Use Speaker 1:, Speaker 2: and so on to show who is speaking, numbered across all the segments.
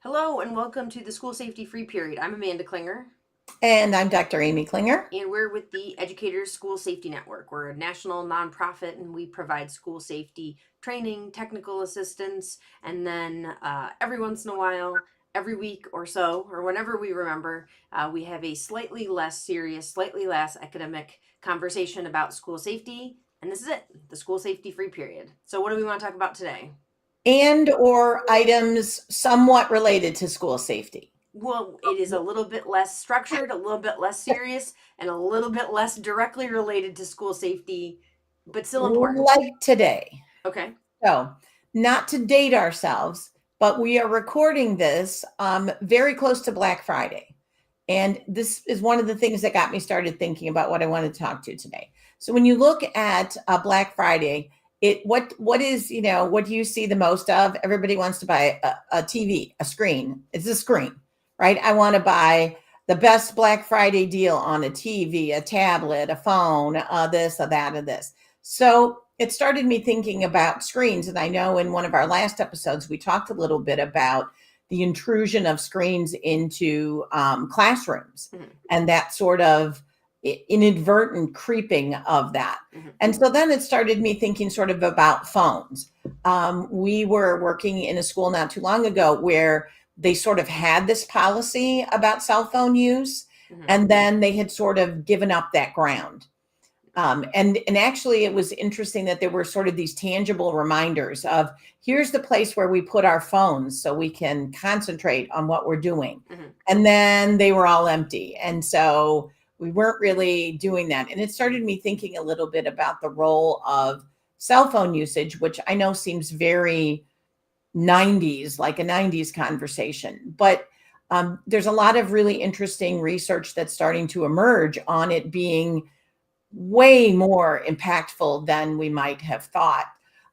Speaker 1: Hello and welcome to the School Safety Free Period. I'm Amanda Klinger,
Speaker 2: And I'm Dr. Amy Klinger.
Speaker 1: and we're with the Educators School Safety Network. We're a national nonprofit and we provide school safety training, technical assistance, and then every once in a while, every week or so, or whenever we remember, we have a slightly less serious, slightly less academic conversation about school safety. And this is it, the School Safety Free Period. So, what do we want to talk about today?
Speaker 2: And or items somewhat related to school safety.
Speaker 1: Well, it is a little bit less structured, a little bit less serious, and a little bit less directly related to school safety, but still important.
Speaker 2: Like today.
Speaker 1: Okay.
Speaker 2: So, not to date ourselves, but we are recording this very close to Black Friday. And this is one of the things that got me started thinking about what I wanted to talk to today. So, when you look at Black Friday, what is, what do you see the most of? Everybody wants to buy a TV, a screen. It's a screen, right? I want to buy the best Black Friday deal on a TV, a tablet, a phone, this, a that, or this. So it started me thinking about screens. And I know in one of our last episodes, we talked a little bit about the intrusion of screens into classrooms
Speaker 1: Mhm.
Speaker 2: and that sort of inadvertent creeping of that. And so then it started me thinking sort of about phones. We were working in a school not too long ago where they sort of had this policy about cell phone use,
Speaker 1: Mhm.
Speaker 2: and then they had sort of given up that ground. And actually, it was interesting that there were sort of these tangible reminders of here's the place where we put our phones so we can concentrate on what we're doing.
Speaker 1: Mhm.
Speaker 2: And then they were all empty. And so we weren't really doing that. And it started me thinking a little bit about the role of cell phone usage, which I know seems very 90s, like a 90s conversation. But there's a lot of really interesting research that's starting to emerge on it being way more impactful than we might have thought.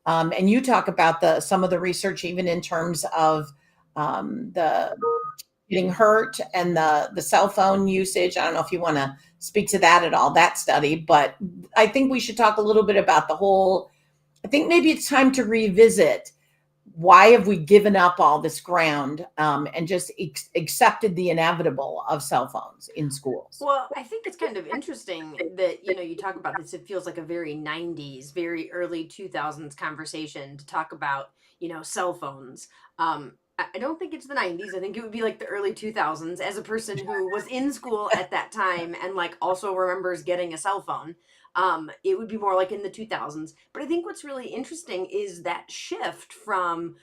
Speaker 2: And you talk about some of the research, even in terms of the getting hurt and the cell phone usage. I don't know if you want to speak to that at all, that study, but I think we should talk a little bit about the whole. I think maybe it's time to revisit why have we given up all this ground and just accepted the inevitable of cell phones in schools.
Speaker 1: Well, I think it's kind of interesting that, you talk about this. It feels like a very 90s, very early 2000s conversation to talk about, cell phones. I don't think it's the 90s. I think it would be like the early 2000s as a person who was in school at that time and like also remembers getting a cell phone. It would be more like in the 2000s. But I think what's really interesting is that shift from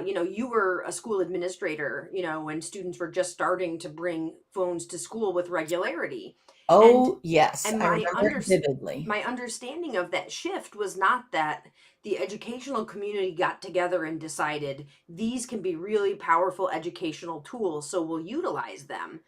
Speaker 1: you were a school administrator, when students were just starting to bring phones to school with regularity. And
Speaker 2: Oh, yes.
Speaker 1: and
Speaker 2: I remember it vividly.
Speaker 1: my understanding of that shift was not that the educational community got together and decided these can be really powerful educational tools, so we'll utilize them.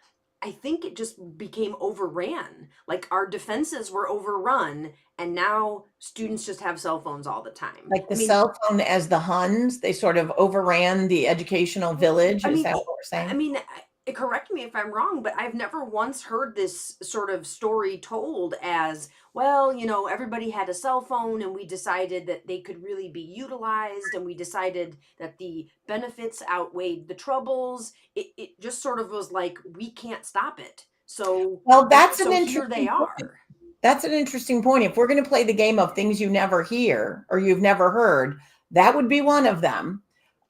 Speaker 1: I think it just became overran. Like our defenses were overrun, and now students just have cell phones all the time.
Speaker 2: Like the cell phone as the Huns, they sort of overran the educational village.
Speaker 1: I
Speaker 2: Is
Speaker 1: mean,
Speaker 2: that what we're
Speaker 1: I
Speaker 2: saying?
Speaker 1: mean, correct me if I'm wrong, but I've never once heard this sort of story told as, well, everybody had a cell phone and we decided that they could really be utilized and we decided that the benefits outweighed the troubles. It just sort of was like, we can't stop it. So,
Speaker 2: Well, that's an
Speaker 1: so here they
Speaker 2: interesting point.
Speaker 1: are.
Speaker 2: That's an interesting point. If we're going to play the game of things you never hear or you've never heard, that would be one of them.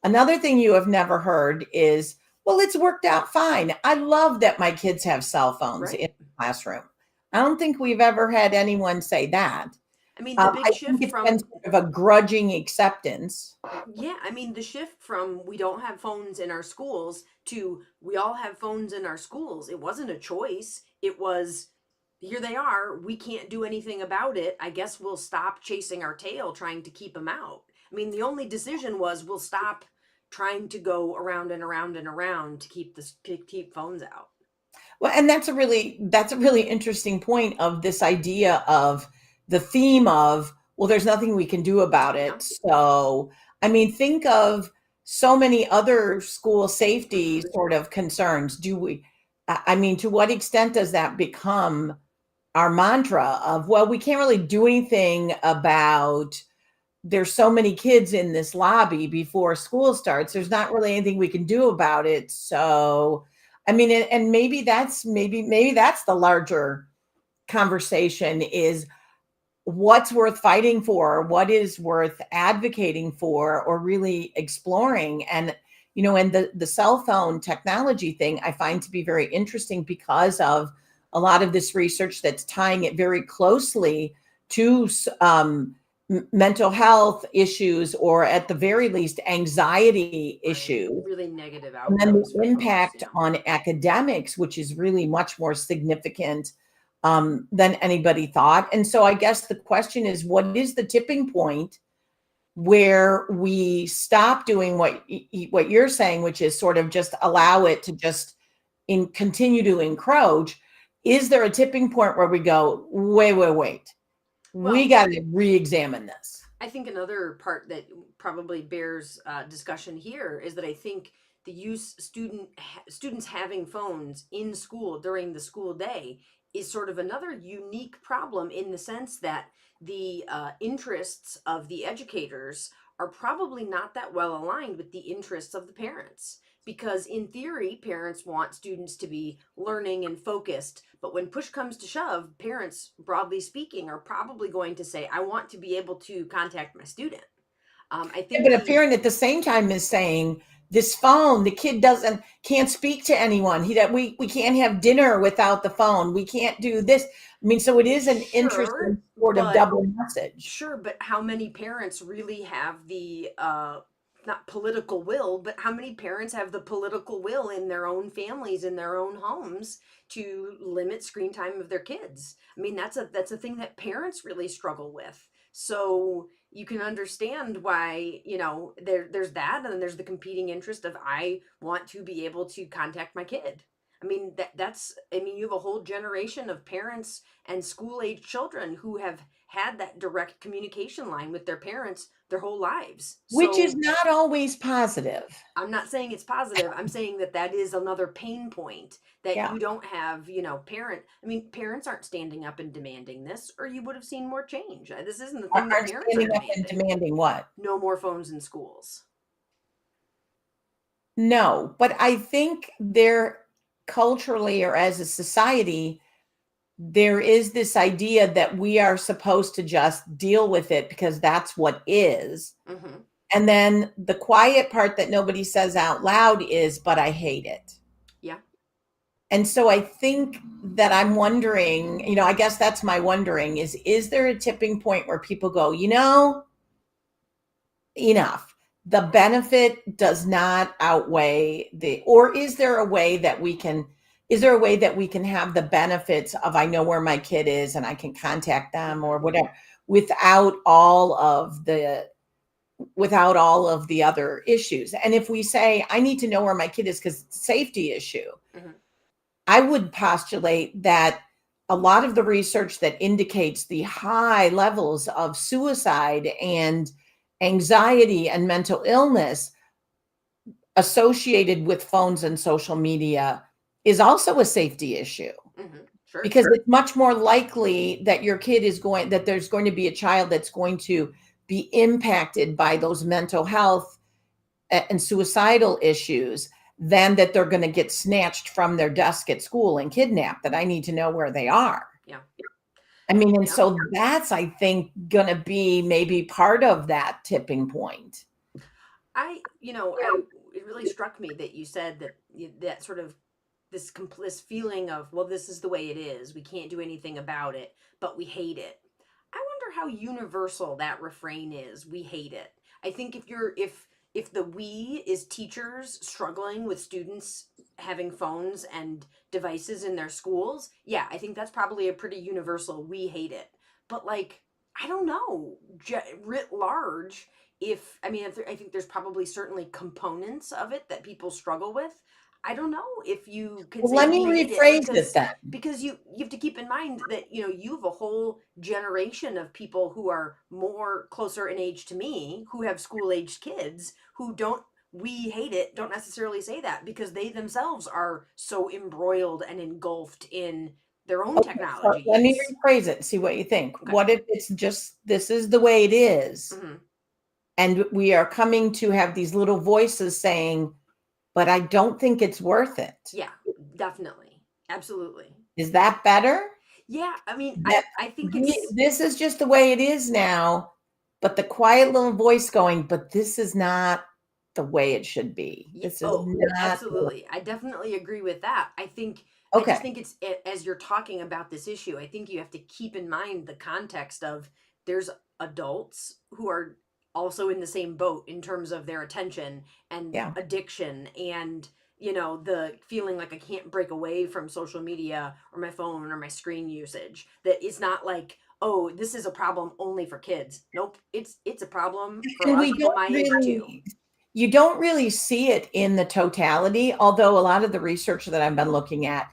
Speaker 2: Another thing you have never heard is, well, it's worked out fine. I love that my kids have cell phones in
Speaker 1: Right.
Speaker 2: the classroom. I don't think we've ever had anyone say that.
Speaker 1: I mean, the big
Speaker 2: I think
Speaker 1: shift
Speaker 2: it's been
Speaker 1: from
Speaker 2: sort of a grudging acceptance.
Speaker 1: Yeah, I mean, the shift from we don't have phones in our schools to we all have phones in our schools, it wasn't a choice. It was here they are. We can't do anything about it. I guess we'll stop chasing our tail trying to keep them out. I mean, the only decision was we'll stop trying to go around and around and around to keep phones out.
Speaker 2: Well, and that's a really interesting point of this idea of the theme of, well, there's nothing we can do about
Speaker 1: Yeah.
Speaker 2: it. So, I mean, think of so many other school safety sort of concerns. I mean, to what extent does that become our mantra of, well, we can't really do anything about there's so many kids in this lobby before school starts. There's not really anything we can do about it. So, I mean, and maybe that's the larger conversation is what's worth fighting for, what is worth advocating for, or really exploring. And and the cell phone technology thing I find to be very interesting because of a lot of this research that's tying it very closely to mental health issues, or at the very least anxiety
Speaker 1: Right.
Speaker 2: issues,
Speaker 1: Really negative
Speaker 2: and then
Speaker 1: outcomes
Speaker 2: the
Speaker 1: for folks.
Speaker 2: impact
Speaker 1: Yeah.
Speaker 2: on academics, which is really much more significant than anybody thought. And so I guess the question is, what is the tipping point where we stop doing what you're saying, which is sort of just allow it to just continue to encroach? Is there a tipping point where we go, wait, we
Speaker 1: Well,
Speaker 2: got to re-examine this?
Speaker 1: I think another part that probably bears discussion here is that I think the students having phones in school during the school day is sort of another unique problem, in the sense that the interests of the educators are probably not that well aligned with the interests of the parents. Because in theory, parents want students to be learning and focused, but when push comes to shove, parents, broadly speaking, are probably going to say, I want to be able to contact my student. I
Speaker 2: Yeah,
Speaker 1: think
Speaker 2: but a
Speaker 1: the
Speaker 2: parent at the same time is saying this phone, the kid doesn't can't speak to anyone. He that we can't have dinner without the phone. We can't do this. I mean, so it is an
Speaker 1: Sure,
Speaker 2: interesting sort of
Speaker 1: but
Speaker 2: double message.
Speaker 1: sure, but how many parents really have the not political will, but how many parents have the political will in their own families, in their own homes, to limit screen time of their kids? I mean, that's a thing that parents really struggle with. So you can understand why, there's that, and then there's the competing interest of, I want to be able to contact my kid. I mean, you have a whole generation of parents and school age children who have had that direct communication line with their parents their whole lives.
Speaker 2: Which is
Speaker 1: So
Speaker 2: not always positive.
Speaker 1: I'm not saying it's positive. I'm saying that that is another pain point, that
Speaker 2: Yeah.
Speaker 1: you don't have, parents aren't standing up and demanding this, or you would have seen more change. This isn't the thing that
Speaker 2: Aren't
Speaker 1: parents are
Speaker 2: standing up and
Speaker 1: demanding.
Speaker 2: demanding what?
Speaker 1: No more phones in schools.
Speaker 2: No, but I think there culturally or as a society, there is this idea that we are supposed to just deal with it because that's what is.
Speaker 1: Hmm.
Speaker 2: And then the quiet part that nobody says out loud is, but I hate it.
Speaker 1: Yeah.
Speaker 2: And so I think that I'm wondering, I guess that's my wondering is there a tipping point where people go, enough. The benefit does not outweigh or is there a way that we can have the benefits of, I know where my kid is and I can contact them or
Speaker 1: Hmm.
Speaker 2: whatever, without all of the other issues. And if we say, I need to know where my kid is because it's a safety issue,
Speaker 1: Hmm.
Speaker 2: I would postulate that a lot of the research that indicates the high levels of suicide and anxiety and mental illness associated with phones and social media is also a safety issue,
Speaker 1: Hmm. Sure.
Speaker 2: because it's much more likely that there's going to be a child that's going to be impacted by those mental health and suicidal issues than that they're going to get snatched from their desk at school and kidnapped, that I need to know where they are.
Speaker 1: Yeah.
Speaker 2: I mean, and
Speaker 1: Yeah.
Speaker 2: so that's, I think, going to be maybe part of that tipping point.
Speaker 1: It really struck me that you said that that sort of this feeling of, well, this is the way it is. We can't do anything about it, but we hate it. I wonder how universal that refrain is. We hate it. I think if the we is teachers struggling with students having phones and devices in their schools, yeah, I think that's probably a pretty universal, we hate it. But like, I don't know, writ large, I think there's probably certainly components of it that people struggle with. I don't know if you can
Speaker 2: Well,
Speaker 1: say
Speaker 2: let me
Speaker 1: we hate it,
Speaker 2: rephrase it
Speaker 1: because
Speaker 2: then.
Speaker 1: you have to keep in mind that you have a whole generation of people who are more closer in age to me, who have school aged kids, who don't, we hate it, don't necessarily say that, because they themselves are so embroiled and engulfed in their own
Speaker 2: Okay, so
Speaker 1: technology
Speaker 2: let me
Speaker 1: use.
Speaker 2: rephrase it and see what you think.
Speaker 1: Okay.
Speaker 2: What if it's just, this is the way it is,
Speaker 1: Hmm.
Speaker 2: And we are coming to have these little voices saying, but I don't think it's worth it.
Speaker 1: Yeah, definitely. Absolutely.
Speaker 2: Is that better?
Speaker 1: Yeah, I mean,
Speaker 2: That
Speaker 1: I think it's
Speaker 2: this is just the way it is now, but the quiet little voice going, but this is not the way it should be. This is
Speaker 1: oh,
Speaker 2: not
Speaker 1: absolutely. I definitely agree with that. I just
Speaker 2: okay.
Speaker 1: think it's as you're talking about this issue, I think you have to keep in mind the context of there's adults who are also in the same boat in terms of their attention and
Speaker 2: Yeah.
Speaker 1: addiction and the feeling like I can't break away from social media or my phone or my screen usage. That it's not like, oh, this is a problem only for kids. Nope, it's a problem for a
Speaker 2: And
Speaker 1: lot of
Speaker 2: we
Speaker 1: people
Speaker 2: don't
Speaker 1: my age too.
Speaker 2: really you don't really see it in the totality, although a lot of the research that I've been looking at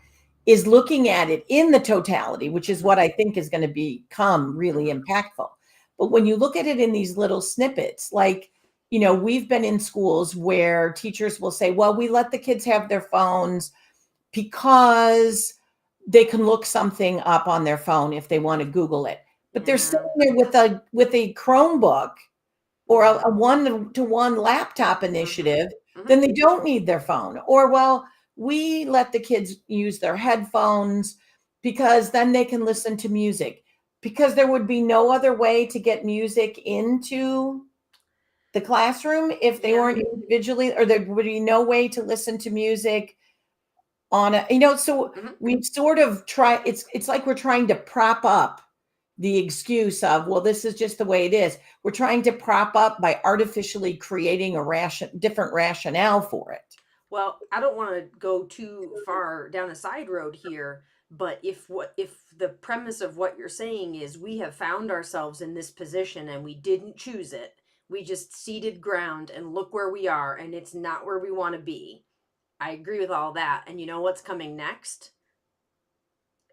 Speaker 2: is looking at it in the totality, which is what I think is going to become really
Speaker 1: Mhm.
Speaker 2: impactful. But when you look at it in these little snippets, like, we've been in schools where teachers will say, well, we let the kids have their phones because they can look something up on their phone if they want to Google it. But they're
Speaker 1: Yeah.
Speaker 2: sitting there with a Chromebook or
Speaker 1: Mhm.
Speaker 2: a one-to-one laptop
Speaker 1: Mhm.
Speaker 2: initiative,
Speaker 1: Mhm.
Speaker 2: then they don't need their phone. Or, well, we let the kids use their headphones because then they can listen to music. Because there would be no other way to get music into the classroom if they
Speaker 1: Yeah.
Speaker 2: weren't individually, or there would be no way to listen to music on a, so
Speaker 1: Mhm.
Speaker 2: we sort of try, it's like we're trying to prop up the excuse of, well, this is just the way it is. We're trying to prop up by artificially creating a different rationale for it.
Speaker 1: Well, I don't want to go too far down a side road here, but if the premise of what you're saying is we have found ourselves in this position and we didn't choose it, we just ceded ground and look where we are and it's not where we want to be. I agree with all that. And you know what's coming next?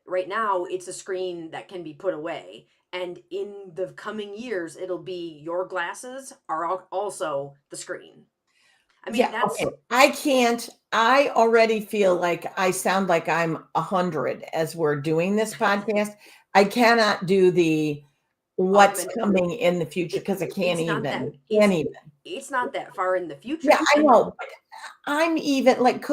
Speaker 1: Right now, it's a screen that can be put away. And in the coming years, it'll be your glasses are also the screen. I mean,
Speaker 2: Yeah,
Speaker 1: that's
Speaker 2: okay. I already feel like I sound like I'm 100 as we're doing this podcast. I cannot do the what's
Speaker 1: augmented.
Speaker 2: coming in the future
Speaker 1: It,
Speaker 2: because I
Speaker 1: it's not that
Speaker 2: can't even.
Speaker 1: it's not that far in the
Speaker 2: Yeah,
Speaker 1: future.
Speaker 2: I
Speaker 1: And
Speaker 2: know. I'm even like,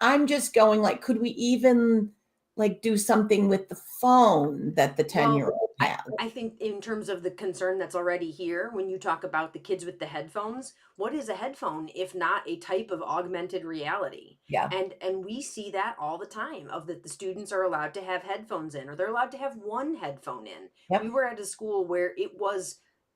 Speaker 2: I'm just going like, could we even like do something with the phone that the
Speaker 1: well,
Speaker 2: 10-year-old
Speaker 1: I
Speaker 2: has?
Speaker 1: I think in terms of the concern that's already here, when you talk about the kids with the headphones, what is a headphone if not a type of augmented reality?
Speaker 2: Yeah.
Speaker 1: And we see that all the time of that the students are allowed to have headphones in or they're allowed to have one headphone in. We
Speaker 2: Yep.
Speaker 1: were at a school where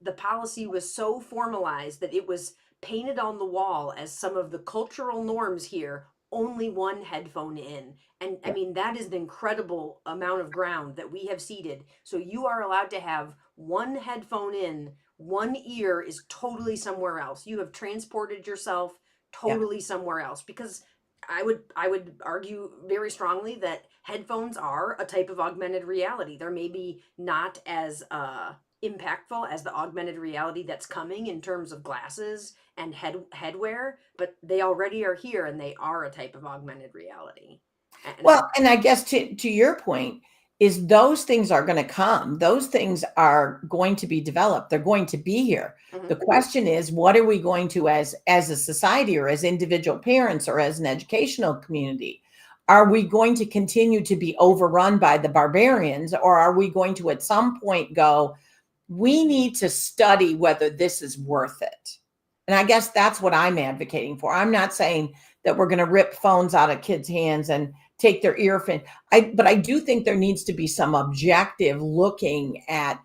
Speaker 1: the policy was so formalized that it was painted on the wall as some of the cultural norms here, only one headphone in. And I
Speaker 2: Yep.
Speaker 1: mean, that is an incredible amount of ground that we have ceded. So you are allowed to have one headphone in, one ear is totally somewhere else. You have transported yourself
Speaker 2: Yep.
Speaker 1: totally somewhere else because I would argue very strongly that headphones are a type of augmented reality. They're maybe not as impactful as the augmented reality that's coming in terms of glasses and headwear, but they already are here and they are a type of augmented reality. And I
Speaker 2: Well, and I guess to your point is those things are going to come. Those things are going to be developed. They're going to be here. The
Speaker 1: mhm,
Speaker 2: question is, what are we going to, as a society or as individual parents or as an educational community? Are we going to continue to be overrun by the barbarians, or are we going to at some point go, we need to study whether this is worth it? And I guess that's what I'm advocating for. I'm not saying that we're going to rip phones out of kids' hands and take their earphone. But I do think there needs to be some objective looking at,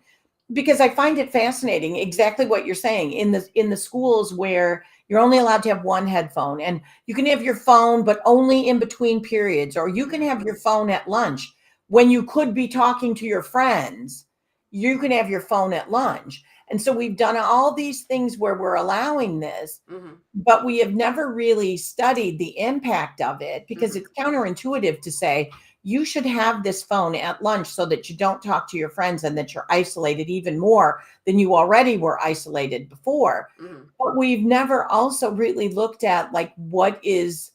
Speaker 2: because I find it fascinating exactly what you're saying in the schools where you're only allowed to have one headphone and you can have your phone but only in between periods, or you can
Speaker 1: mhm,
Speaker 2: have your phone at lunch when you could be talking to your friends. You can have your phone at lunch. And so we've done all these things where we're allowing this,
Speaker 1: mhm,
Speaker 2: but we have never really studied the impact of it, because
Speaker 1: mhm,
Speaker 2: it's counterintuitive to say you should have this phone at lunch so that you don't talk to your friends and that you're isolated even more than you already were isolated before.
Speaker 1: mhm,
Speaker 2: But we've never also really looked at like what is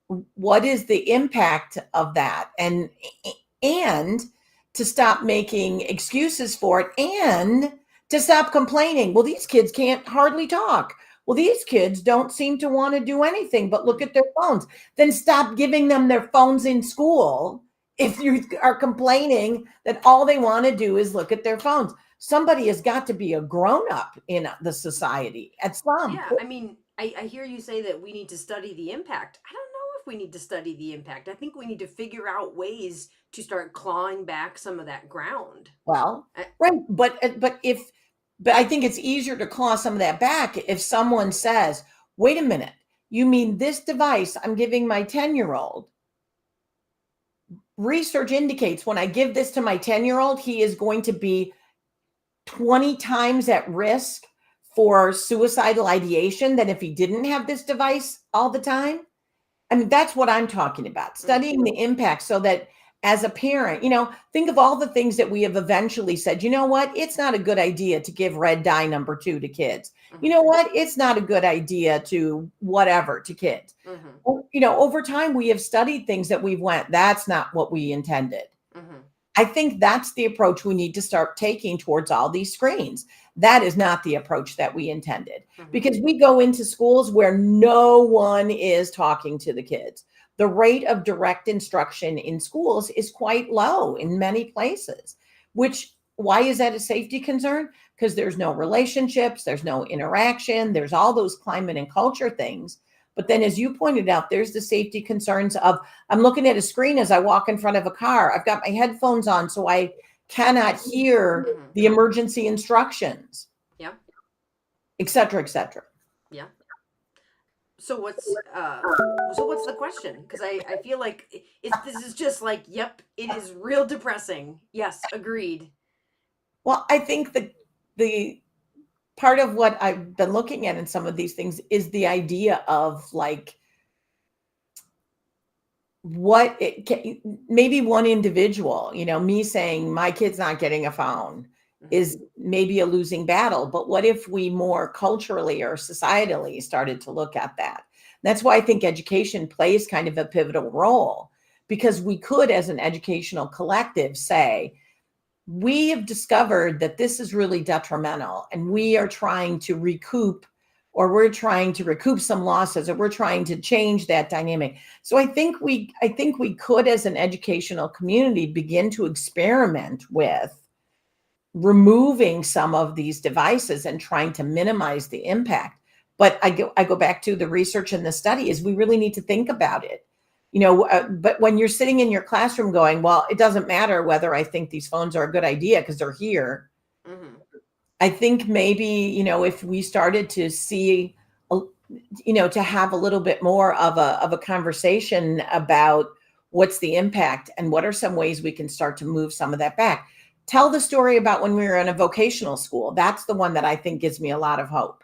Speaker 2: the impact of that, and to stop making excuses for it, and to stop complaining. Well, these kids can't hardly talk. Well, these kids don't seem to want to do anything but look
Speaker 1: Mhm.
Speaker 2: at their phones. Then stop giving them their phones in school if you are complaining that all they want to do is look at their phones. Somebody has got to be a grown up in the society at some
Speaker 1: Yeah,
Speaker 2: point.
Speaker 1: I mean, I hear you say that we need to study the impact. I don't know if we need to study the impact. I think we need to figure out ways to start clawing back some of that ground.
Speaker 2: Well,
Speaker 1: I,
Speaker 2: right, but I think it's easier to claw some of that back if someone says, "Wait a minute, you mean this device I'm giving my 10-year-old? Research indicates when I give this to my 10-year-old, he is going to be 20 times at risk for suicidal ideation than if he didn't have this device all the time." I mean, that's what I'm talking about,
Speaker 1: mm,
Speaker 2: studying the impact so that as a parent, think of all the things that we have eventually said, you know what? It's not a good idea to give red dye number 2 to kids. You
Speaker 1: mhm,
Speaker 2: know what? It's not a good idea to whatever to kids.
Speaker 1: mhm,
Speaker 2: Over time we have studied things that we've went, that's not what we intended.
Speaker 1: mhm,
Speaker 2: I think that's the approach we need to start taking towards all these screens. That is not the approach that we intended
Speaker 1: mhm.
Speaker 2: because we go into schools where no one is talking to the kids. The rate of direct instruction in schools is quite low in many places, which why is that a safety concern? Because there's no relationships, there's no interaction, there's all those climate and culture things. But then, as you pointed out, there's the safety concerns of I'm looking at a screen as I walk in front of a car. I've got my headphones on so I cannot hear
Speaker 1: Mhm.
Speaker 2: the emergency instructions,
Speaker 1: Yeah,
Speaker 2: et cetera, et cetera.
Speaker 1: yeah. So what's the question? Because I feel like this is just like, yep, it is real depressing. Yes, agreed.
Speaker 2: Well, I think that the part of what I've been looking at in some of these things is the idea of like what it can, maybe one individual, me saying my kid's not getting a phone
Speaker 1: Mhm,
Speaker 2: is maybe a losing battle. But what if we more culturally or societally started to look at that? That's why I think education plays kind of a pivotal role because we could, as an educational collective, say, we have discovered that this is really detrimental and we are trying to recoup or we're trying to recoup some losses or we're trying to change that dynamic. So I think we could as an educational community begin to experiment with removing some of these devices and trying to minimize the impact. But I go back to the research and the study is we really need to think about it. But when you're sitting in your classroom going, well, it doesn't matter whether I think these phones are a good idea because they're here.
Speaker 1: mhm.
Speaker 2: I think maybe, if we started to see, to have a little bit more of a conversation about what's the impact and what are some ways we can start to move some of that back. Tell the story about when we were in a vocational school. That's the one that I think gives me a lot of hope.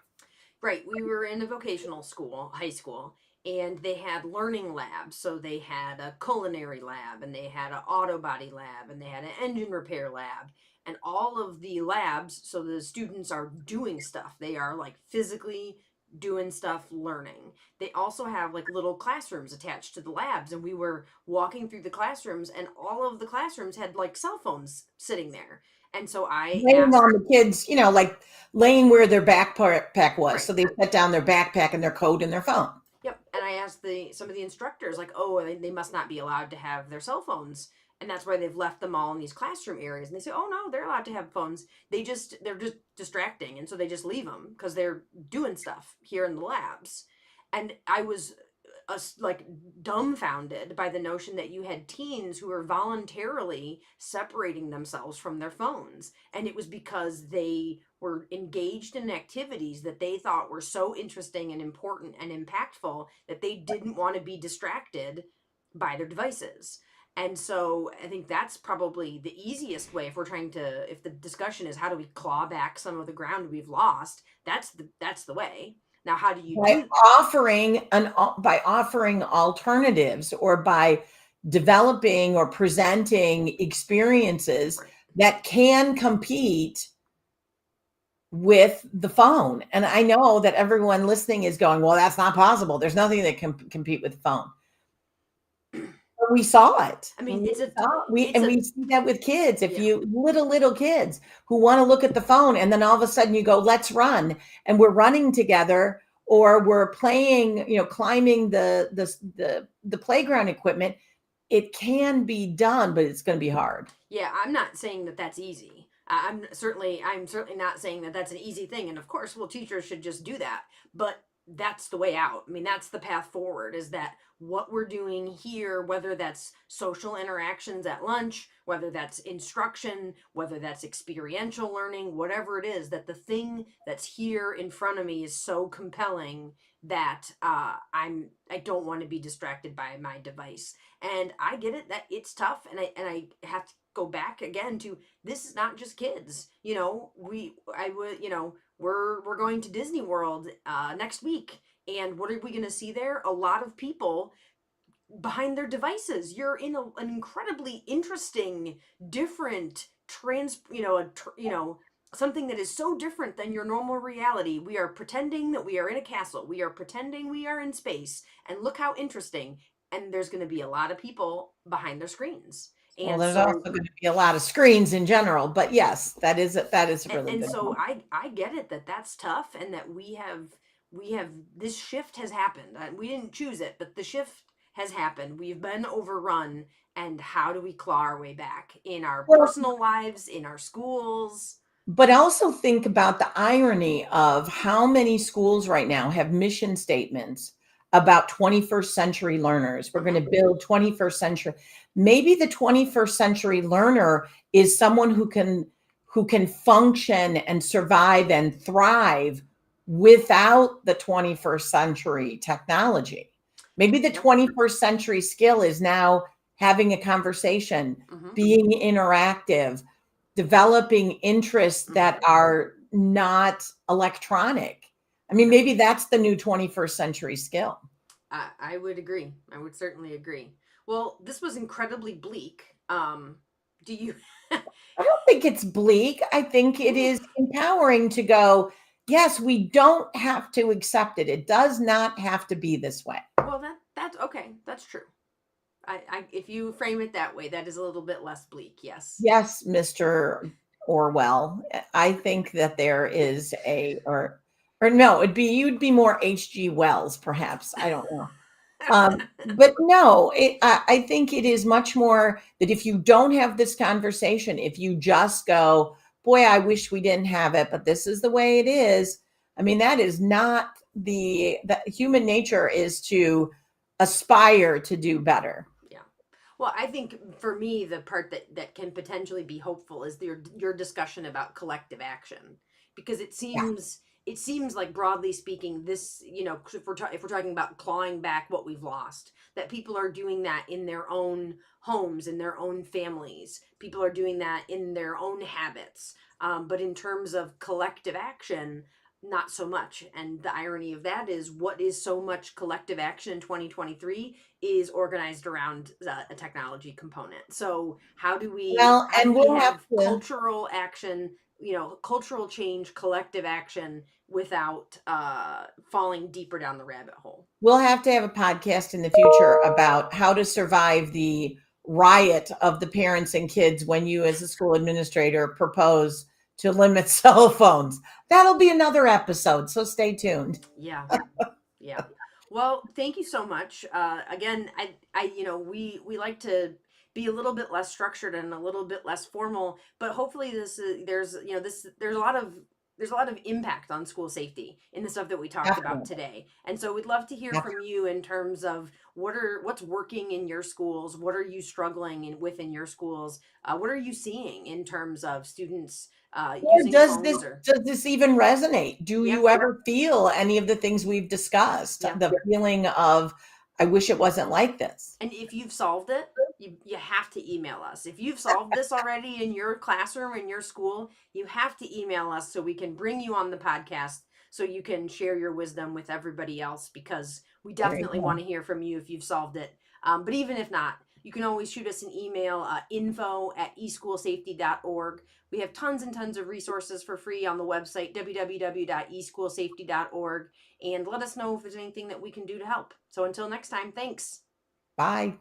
Speaker 1: Right. We were in a vocational school, high school, and they had learning labs. So they had a culinary lab, and they had an auto body lab, and they had an engine repair lab. And all of the labs, so the students are doing stuff. They are like physically doing stuff, learning. They also have like little classrooms attached to the labs. And we were walking through the classrooms, and all of the classrooms had like cell phones sitting there. And so I
Speaker 2: Laying
Speaker 1: asked,
Speaker 2: on the kids, like laying where their backpack was.
Speaker 1: right.
Speaker 2: So they set down their backpack and their coat and their phone.
Speaker 1: Yep. And I asked some of the instructors, like, oh, they must not be allowed to have their cell phones. And that's why they've left them all in these classroom areas. And they say, oh, no, they're allowed to have phones. They're just distracting. And so they just leave them because they're doing stuff here in the labs. And I was like dumbfounded by the notion that you had teens who were voluntarily separating themselves from their phones, and it was because they were engaged in activities that they thought were so interesting and important and impactful that they didn't want to be distracted by their devices. And so I think that's probably the easiest way if we're trying to, if the discussion is how do we claw back some of the ground we've lost, that's the way. Now how do you
Speaker 2: by
Speaker 1: do?
Speaker 2: by offering alternatives or by developing or presenting experiences
Speaker 1: Right.
Speaker 2: that can compete with the phone. And I know that everyone listening is going, well, that's not possible. There's nothing that can compete with the phone. but we saw it.
Speaker 1: I mean,
Speaker 2: We
Speaker 1: it's a
Speaker 2: saw we
Speaker 1: it's
Speaker 2: and
Speaker 1: a
Speaker 2: we see that with kids. If
Speaker 1: yeah.
Speaker 2: you little kids who want to look at the phone and then all of a sudden you go, let's run, and we're running together or we're playing, climbing the playground equipment. It can be done, but it's going to be hard.
Speaker 1: Yeah, I'm not saying that that's easy. I'm certainly not saying that that's an easy thing. And of course, well, teachers should just do that. But that's the way out. I mean, that's the path forward. Is that what we're doing here? Whether that's social interactions at lunch, whether that's instruction, whether that's experiential learning, whatever it is, that the thing that's here in front of me is so compelling that I don't want to be distracted by my device. And I get it that it's tough, and I have to go back again to, this is not just kids. I would, we're going to Disney World next week, and what are we going to see there? A lot of people behind their devices. You're in an incredibly interesting, different something that is so different than your normal reality. We are pretending that we are in a castle. We are pretending we are in space, and look how interesting. And there's going to be a lot of people behind their screens.
Speaker 2: Well,
Speaker 1: And
Speaker 2: there's also
Speaker 1: so
Speaker 2: going to be a lot of screens in general, but yes, that is a
Speaker 1: and,
Speaker 2: really
Speaker 1: and
Speaker 2: good
Speaker 1: so
Speaker 2: point.
Speaker 1: I get it that that's tough, and that we have this shift has happened. We didn't choose it, but the shift has happened. We've been overrun, and how do we claw our way back in our
Speaker 2: Well,
Speaker 1: personal lives, in our schools?
Speaker 2: but also think about the irony of how many schools right now have mission statements about 21st century learners. We're going
Speaker 1: Mm-hmm.
Speaker 2: to build 21st century. Maybe the 21st century learner is someone who can function and survive and thrive without the 21st century technology. Maybe the
Speaker 1: Yep.
Speaker 2: 21st century skill is now having a conversation,
Speaker 1: Mm-hmm.
Speaker 2: being interactive, developing interests that
Speaker 1: Mm-hmm.
Speaker 2: are not electronic. I mean,
Speaker 1: Yep.
Speaker 2: maybe that's the new 21st century skill.
Speaker 1: I would agree. I would certainly agree. Well, this was incredibly bleak. Do you?
Speaker 2: I don't think it's bleak. I think it is
Speaker 1: Oof.
Speaker 2: empowering to go, yes, we don't have to accept it. It does not have to be this way.
Speaker 1: Well, that's okay. That's true. If you frame it that way, that is a little bit less bleak. Yes.
Speaker 2: Yes, Mr. Orwell. I think that there is or no, you'd be more H.G. Wells, perhaps. I don't know. But no, I think it is much more that if you don't have this conversation, if you just go, boy, I wish we didn't have it, but this is the way it is. I mean, that is not the human nature is to aspire to do better.
Speaker 1: Yeah. Well, I think for me, the part that can potentially be hopeful is your discussion about collective action, because
Speaker 2: Yeah.
Speaker 1: it seems like, broadly speaking, this, if we're talking about clawing back what we've lost, that people are doing that in their own homes, in their own families. People are doing that in their own habits. But in terms of collective action, not so much. And the irony of that is, what is so much collective action in 2023 is organized around a technology component. So
Speaker 2: Well,
Speaker 1: how do
Speaker 2: and
Speaker 1: we
Speaker 2: we'll have
Speaker 1: have
Speaker 2: to
Speaker 1: cultural action, cultural change, collective action, without falling deeper down the rabbit hole?
Speaker 2: have a podcast in the future about how to survive the riot of the parents and kids when you, as a school administrator, propose to limit cell phones. That'll be another episode, so stay tuned.
Speaker 1: Yeah. Yeah. Well, thank you so much. Again, we like to be a little bit less structured and a little bit less formal, but hopefully there's a lot of impact on school safety in the stuff that we talked about
Speaker 2: Definitely.
Speaker 1: today. And so we'd love to hear from you in terms of what's working in your schools, what are you struggling within your schools, what are you seeing in terms of students
Speaker 2: Well,
Speaker 1: using phones, or
Speaker 2: does this even resonate? Do
Speaker 1: yeah,
Speaker 2: you ever feel any of the things we've discussed?
Speaker 1: yeah.
Speaker 2: The feeling of, I wish it wasn't like this.
Speaker 1: And if you've solved it, you have to email us. If you've solved this already in your classroom, in your school, you have to email us so we can bring you on the podcast, so you can share your wisdom with everybody else, because we
Speaker 2: There you
Speaker 1: definitely want
Speaker 2: go.
Speaker 1: to hear from you if you've solved it. But even if not, you can always shoot us an email, info@eschoolsafety.org. We have tons and tons of resources for free on the website, www.eschoolsafety.org. And let us know if there's anything that we can do to help. So until next time, thanks.
Speaker 2: Bye.